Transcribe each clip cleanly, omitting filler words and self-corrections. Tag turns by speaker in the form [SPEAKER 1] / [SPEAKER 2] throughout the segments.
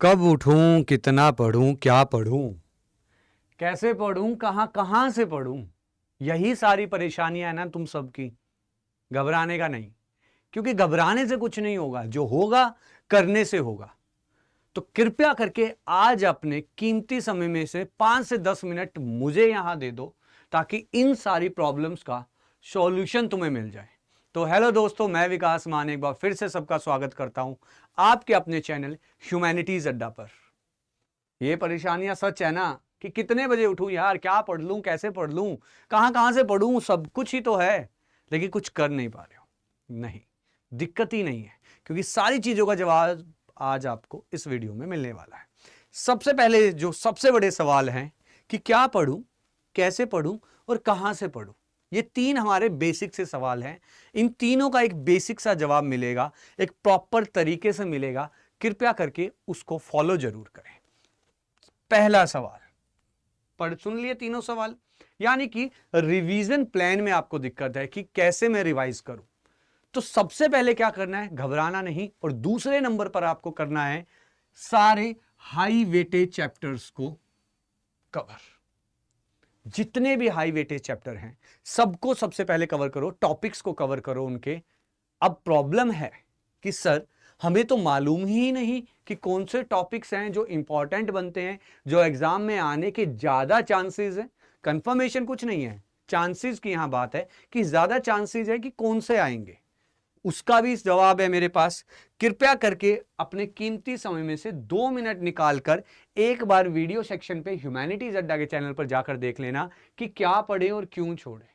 [SPEAKER 1] कब उठूं, कितना पढ़ूं, क्या पढ़ूं, कैसे पढ़ूं, कहां कहां से पढ़ूं। यही सारी परेशानियां है ना तुम सबकी। घबराने का नहीं, क्योंकि घबराने से कुछ नहीं होगा, जो होगा करने से होगा। तो कृपया करके आज अपने कीमती समय में से 5 से 10 मिनट मुझे यहां दे दो, ताकि इन सारी प्रॉब्लम्स का सॉल्यूशन तुम्हें मिल जाए। तो हेलो दोस्तों, मैं विकास मान एक बार फिर से सबका स्वागत करता हूं आपके अपने चैनल ह्यूमैनिटीज अड्डा पर। ये परेशानियां सच है ना कि कितने बजे उठूं यार, क्या पढ़ लूं, कैसे पढ़ लूं, कहां कहां से पढ़ूं, सब कुछ ही तो है, लेकिन कुछ कर नहीं पा रहे हो। नहीं, दिक्कत ही नहीं है, क्योंकि सारी चीजों का जवाब आज आपको इस वीडियो में मिलने वाला है। सबसे पहले जो सबसे बड़े सवाल हैं कि क्या पढ़ूं, कैसे पढ़ूं और कहां से पढ़ूं। ये तीन हमारे बेसिक से सवाल हैं। इन तीनों का एक बेसिक सा जवाब मिलेगा, एक प्रॉपर तरीके से मिलेगा। कृपया करके उसको फॉलो जरूर करें। पहला सवाल, पढ़ सुन लिए तीनों सवाल, यानी कि रिवीजन प्लान में आपको दिक्कत है कि कैसे मैं रिवाइज करूं। तो सबसे पहले क्या करना है, घबराना नहीं, और दूसरे नंबर पर आपको करना है सारे हाई वेटेज चैप्टर्स को कवर। जितने भी हाई वेटेज चैप्टर हैं सबको सबसे पहले कवर करो, टॉपिक्स को कवर करो उनके। अब प्रॉब्लम है कि सर हमें तो मालूम ही नहीं कि कौन से टॉपिक्स हैं जो इंपॉर्टेंट बनते हैं, जो एग्जाम में आने के ज्यादा चांसेस हैं। कंफर्मेशन कुछ नहीं है, चांसेस की यहां बात है कि ज्यादा चांसेस है कि कौन से आएंगे। उसका भी जवाब है मेरे पास। कृपया करके अपने कीमती समय में से 2 मिनट निकालकर एक बार वीडियो सेक्शन पे ह्यूमैनिटीज अड्डा के चैनल पर जाकर देख लेना कि क्या पढ़े और क्यों छोड़े।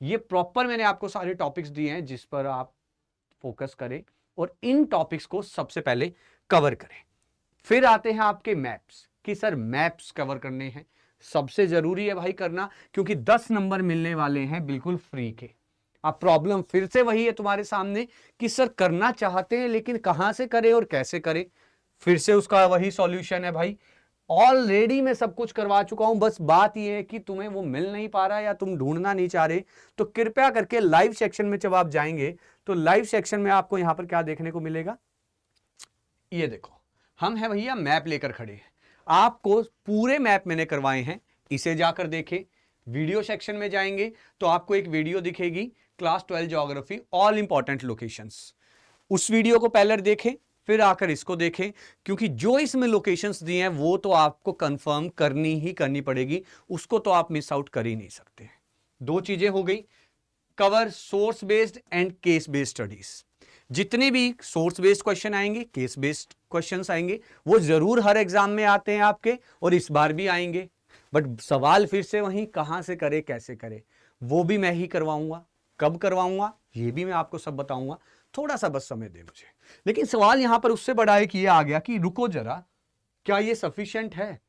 [SPEAKER 1] ये प्रॉपर मैंने आपको सारे टॉपिक्स दिए हैं जिस पर आप फोकस करें और इन टॉपिक्स को सबसे पहले कवर करें। फिर आते हैं आपके मैप्स कि सर मैप्स कवर करने हैं। सबसे जरूरी है भाई करना, क्योंकि 10 नंबर मिलने वाले हैं बिल्कुल फ्री के। अब प्रॉब्लम फिर से वही है तुम्हारे सामने कि सर करना चाहते हैं लेकिन कहां से करें और कैसे करें। फिर से उसका वही सॉल्यूशन है भाई। ऑलरेडी मैं सब कुछ करवा चुका हूं, बस बात यह है कि तुम्हें वो मिल नहीं पा रहा या तुम ढूंढना नहीं चाह रहे। तो कृपया करके लाइव सेक्शन में जब आप जाएंगे तो लाइव सेक्शन में आपको यहां पर क्या देखने को मिलेगा, ये देखो, हम हैं भैया मैप लेकर खड़े हैं। आपको पूरे मैप मैंने करवाए हैं, इसे जाकर देखें। वीडियो सेक्शन में जाएंगे तो आपको एक वीडियो दिखेगी, class 12 geography all important locations. उस वीडियो को पहले देखें, फिर आकर इसको देखें, क्योंकि जो इसमें लोकेशंस दिए हैं वो तो आपको कंफर्म करनी ही करनी पड़ेगी, उसको तो आप मिस आउट कर ही नहीं सकते। दो चीजें हो गई, cover source based and case based studies. जितने भी सोर्स बेस्ड क्वेश्चन आएंगे, केस बेस्ड क्वेश्चंस आएंगे, वो जरूर हर एग्जाम में आते हैं आपके, और इस बार भी आएंगे। बट सवाल फिर से वही, कहां से करे, कैसे करे, वो भी मैं ही करवाऊंगा। कब करवाऊंगा ये भी मैं आपको सब बताऊंगा। थोड़ा सा बस समय दे मुझे। लेकिन सवाल यहां पर उससे बड़ा है कि ये आ गया कि रुको जरा, क्या ये सफिशिएंट है?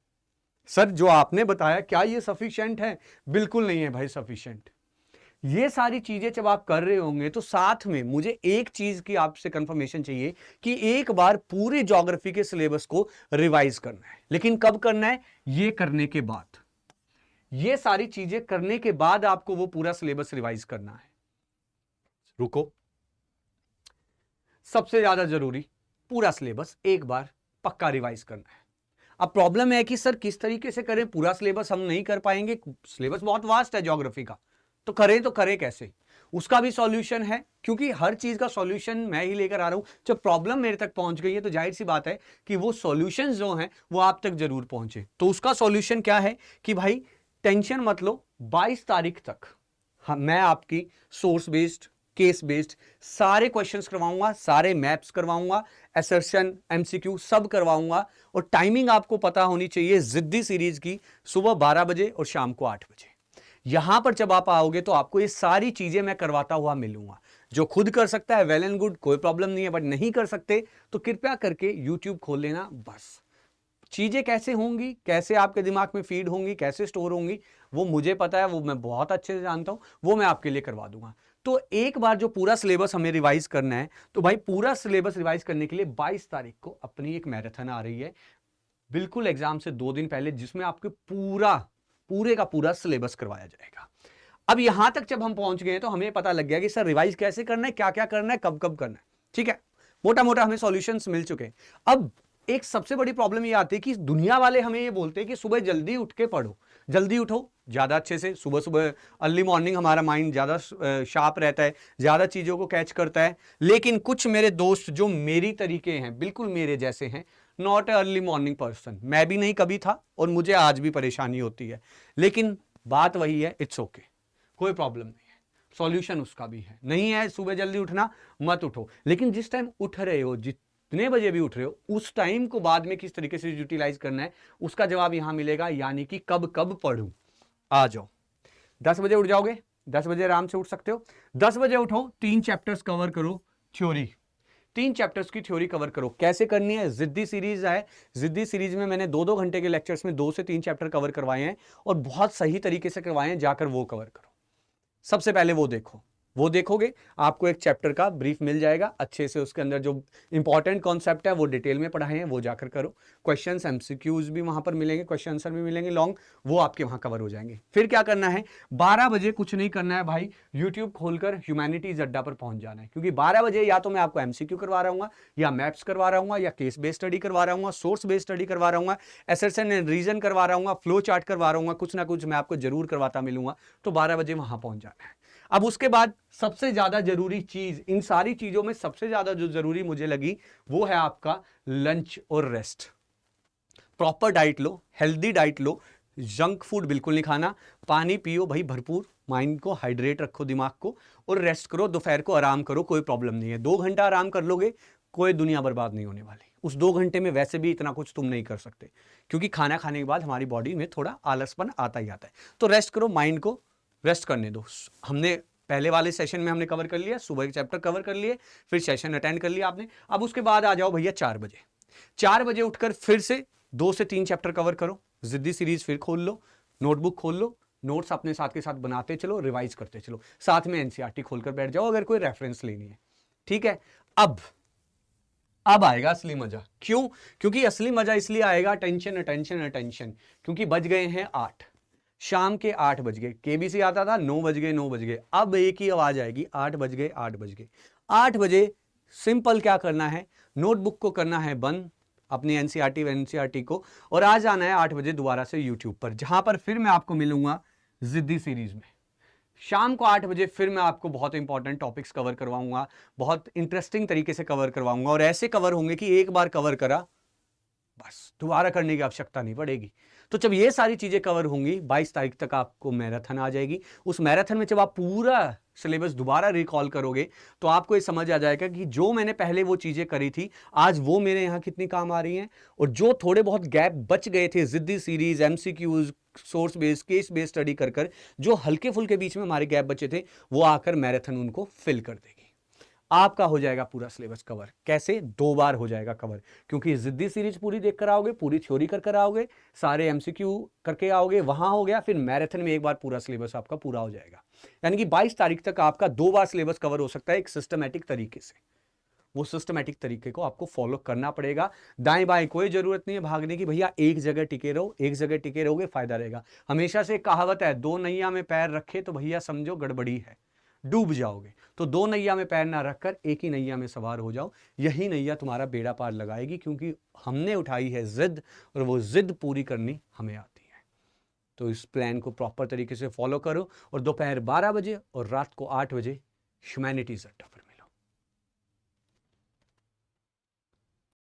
[SPEAKER 1] सर जो आपने बताया क्या ये सफिशिएंट है? बिल्कुल नहीं है भाई सफिशिएंट। ये सारी चीजें जब आप कर रहे होंगे तो साथ में मुझे एक चीज की आपसे कंफर्मेशन चाहिए कि एक बार पूरे ज्योग्राफी के सिलेबस को रिवाइज करना है। लेकिन कब करना है? ये करने के बाद, ये सारी चीजें करने के बाद आपको वो पूरा सिलेबस रिवाइज करना है। रुको, सबसे ज्यादा जरूरी पूरा सिलेबस एक बार पक्का रिवाइज करना है। अब प्रॉब्लम है कि सर किस तरीके से करें, पूरा सिलेबस हम नहीं कर पाएंगे, सिलेबस बहुत वास्ट है ज्योग्राफी का, तो करें कैसे? उसका भी सॉल्यूशन है, क्योंकि हर चीज का सॉल्यूशन मैं ही लेकर आ रहा हूं। जब प्रॉब्लम मेरे तक पहुंच गई है तो जाहिर सी बात है कि वो सॉल्यूशन जो हैं वो आप तक जरूर पहुंचे। तो उसका सॉल्यूशन क्या है कि भाई टेंशन मत लो, 22 तारीख तक मैं आपकी सोर्स बेस्ड, केस बेस्ड सारे क्वेश्चंस करवाऊंगा, सारे मैप्स करवाऊंगा, असर्शन, एमसीक्यू सब करवाऊंगा। और टाइमिंग आपको पता होनी चाहिए जिद्दी सीरीज की, सुबह 12 बजे और शाम को 8 बजे। यहां पर जब आप आओगे तो आपको ये सारी चीजें मैं करवाता हुआ मिलूंगा। जो खुद कर सकता है वेल एंड गुड, कोई प्रॉब्लम नहीं है, बट नहीं कर सकते तो कृपया करके यूट्यूब खोल लेना बस। चीजें कैसे होंगी, कैसे आपके दिमाग में फीड होंगी, कैसे स्टोर होंगी, वो मुझे पता है, वो मैं बहुत अच्छे से जानता हूं, वो मैं आपके लिए करवा दूंगा। तो एक बार जो पूरा सिलेबस हमें रिवाइज करना है, तो भाई पूरा सिलेबस रिवाइज करने के लिए 22 तारीख को अपनी एक मैराथन आ रही है, बिल्कुल एग्जाम से 2 दिन पहले, जिसमें आपके पूरे का पूरा सिलेबस करवाया जाएगा। अब यहां तक जब हम पहुंच गए तो हमें पता लग गया कि सर रिवाइज कैसे करना है, क्या क्या करना है, कब कब करना है। ठीक है, मोटा मोटा हमें सॉल्यूशंस मिल चुके हैं। अब एक सबसे बड़ी प्रॉब्लम ये आती है कि दुनिया वाले हमें ये बोलते हैं कि सुबह जल्दी उठ के पढ़ो, जल्दी उठो ज़्यादा अच्छे से, सुबह सुबह अर्ली मॉर्निंग हमारा माइंड ज़्यादा शार्प रहता है, ज़्यादा चीज़ों को कैच करता है। लेकिन कुछ मेरे दोस्त जो मेरी तरीके हैं, बिल्कुल मेरे जैसे हैं, not a early morning person, मैं भी नहीं कभी था और मुझे आज भी परेशानी होती है। लेकिन बात वही है, इट्स ओके, कोई प्रॉब्लम नहीं है, सॉल्यूशन उसका भी है। नहीं है सुबह जल्दी उठना, मत उठो, लेकिन जिस टाइम उठ रहे हो, जितने बजे भी उठ रहे हो, उस टाइम को बाद में किस तरीके से यूटिलाइज करना है, उसका जवाब यहां मिलेगा, यानी कि कब कब पढ़ूं। आ जाओ, 10 बजे उठ जाओगे, 10 बजे आराम से उठ सकते हो, 10 बजे उठो, 3 चैप्टर्स कवर करो, थ्योरी, 3 चैप्टर्स की थ्योरी कवर करो। कैसे करनी है, जिद्दी सीरीज है, जिद्दी सीरीज में मैंने 2-2 घंटे के लेक्चर्स में 2 से 3 चैप्टर कवर करवाए हैं और बहुत सही तरीके से करवाए हैं, जाकर वो कवर करो। सबसे पहले वो देखो, वो देखोगे आपको एक चैप्टर का ब्रीफ मिल जाएगा अच्छे से, उसके अंदर जो इंपॉर्टेंट कॉन्सेप्ट है वो डिटेल में पढ़ाए हैं, वो जाकर करो। क्वेश्चंस एमसीक्यूज भी वहां पर मिलेंगे, क्वेश्चन आंसर भी मिलेंगे लॉन्ग, वो आपके वहां कवर हो जाएंगे। फिर क्या करना है, 12 बजे कुछ नहीं करना है भाई, यूट्यूब खोलकर ह्यूमैनिटीज अड्डा पर पहुंच जाना है, क्योंकि 12 बजे या तो मैं आपको एमसीक्यू करवा रहा हूँ, या मैप्स करवा रहा हूँ, या केस बेस्ड स्टडी करवा रहा हूँ, सोर्स बेस्ड स्टडी करवा रहा हूँ, एसएसएन एंड रीजन करवा रहा हूँ, फ्लो चार्ट करवा रहा हूँ, कुछ ना कुछ मैं आपको जरूर करवाता मिलूंगा। तो 12 बजे वहां पहुंच जाना है। अब उसके बाद सबसे ज्यादा जरूरी चीज, इन सारी चीजों में सबसे ज्यादा जो जरूरी मुझे लगी वो है आपका लंच और रेस्ट। प्रॉपर डाइट लो, हेल्दी डाइट लो, जंक फूड बिल्कुल नहीं खाना, पानी पियो भाई भरपूर, माइंड को हाइड्रेट रखो, दिमाग को, और रेस्ट करो, दोपहर को आराम करो, कोई प्रॉब्लम नहीं है। 2 घंटा आराम कर लोगे, कोई दुनिया बर्बाद नहीं होने वाली। उस 2 घंटे में वैसे भी इतना कुछ तुम नहीं कर सकते, क्योंकि खाना खाने के बाद हमारी बॉडी में थोड़ा आलसपन आता ही आता है। तो रेस्ट करो, माइंड को रेस्ट करने दो। हमने पहले वाले सेशन में हमने कवर कर लिया, सुबह के चैप्टर कवर कर लिए, फिर सेशन अटेंड कर लिया आपने। अब उसके बाद आ जाओ भैया 4 बजे, 4 बजे उठकर फिर से 2 से 3 चैप्टर कवर करो, जिद्दी सीरीज फिर खोल लो, नोटबुक खोल लो, नोट्स अपने साथ के साथ बनाते चलो, रिवाइज करते चलो, साथ में एनसीईआरटी खोलकर बैठ जाओ अगर कोई रेफरेंस लेनी है। ठीक है, अब आएगा असली मजा। क्यों? क्योंकि असली मजा इसलिए आएगा, अटेंशन अटेंशन अटेंशन, क्योंकि बज गए हैं 8, शाम के 8 बज गए। केबीसी आता था 9 बज गए, 9 बज गए, अब एक ही आवाज आएगी, 8 बज गए, 8 बज गए। 8 बजे सिंपल क्या करना है, नोटबुक को करना है बंद, अपनी एनसीईआरटी को, और आ जाना है 8 बजे दोबारा से यूट्यूब पर, जहां पर फिर मैं आपको मिलूंगा जिद्दी सीरीज में। शाम को 8 बजे फिर मैं आपको बहुत इंपॉर्टेंट टॉपिक्स कवर करवाऊंगा, बहुत इंटरेस्टिंग तरीके से कवर करवाऊंगा, और ऐसे कवर होंगे कि एक बार कवर करा बस दोबारा करने की आवश्यकता नहीं पड़ेगी। तो जब ये सारी चीजें कवर होंगी, 22 तारीख तक आपको मैराथन आ जाएगी। उस मैराथन में जब आप पूरा सिलेबस दोबारा रिकॉल करोगे तो आपको ये समझ आ जाएगा कि जो मैंने पहले वो चीजें करी थी आज वो मेरे यहाँ कितनी काम आ रही हैं, और जो थोड़े बहुत गैप बच गए थे जिद्दी series, MCQs, source based, case based study कर कर, जो हल्के फुल्के बीच में हमारे गैप बचे थे, वो आकर मैराथन उनको फिल कर देगी। आपका हो जाएगा पूरा सिलेबस कवर। कैसे? 2 बार हो जाएगा कवर, क्योंकि जिद्दी सीरीज पूरी देख कर आओगे, पूरी थ्योरी कर कर आओगे, सारे एमसीक्यू करके आओगे, वहां हो गया, फिर मैराथन में एक बार पूरा सिलेबस आपका पूरा हो जाएगा। यानी कि 22 तारीख तक आपका 2 बार सिलेबस कवर हो सकता है एक सिस्टमैटिक तरीके से। वो सिस्टमैटिक तरीके को आपको फॉलो करना पड़ेगा। दाएं बाएं कोई जरूरत नहीं है भागने की, भैया एक जगह टिके रहो, एक जगह टिके रहोगे फायदा रहेगा। हमेशा से कहावत है, 2 नैया में पैर रखे तो भैया समझो गड़बड़ी है, डूब जाओगे। तो 2 नैया में पैर ना रखकर एक ही नैया में सवार हो जाओ, यही नैया तुम्हारा बेड़ा पार लगाएगी, क्योंकि हमने उठाई है जिद, और वो जिद पूरी करनी हमें आती है। तो इस प्लान को प्रॉपर तरीके से फॉलो करो, और दोपहर 12 बजे और रात को 8 बजे ह्यूमैनिटीज अड्डा पर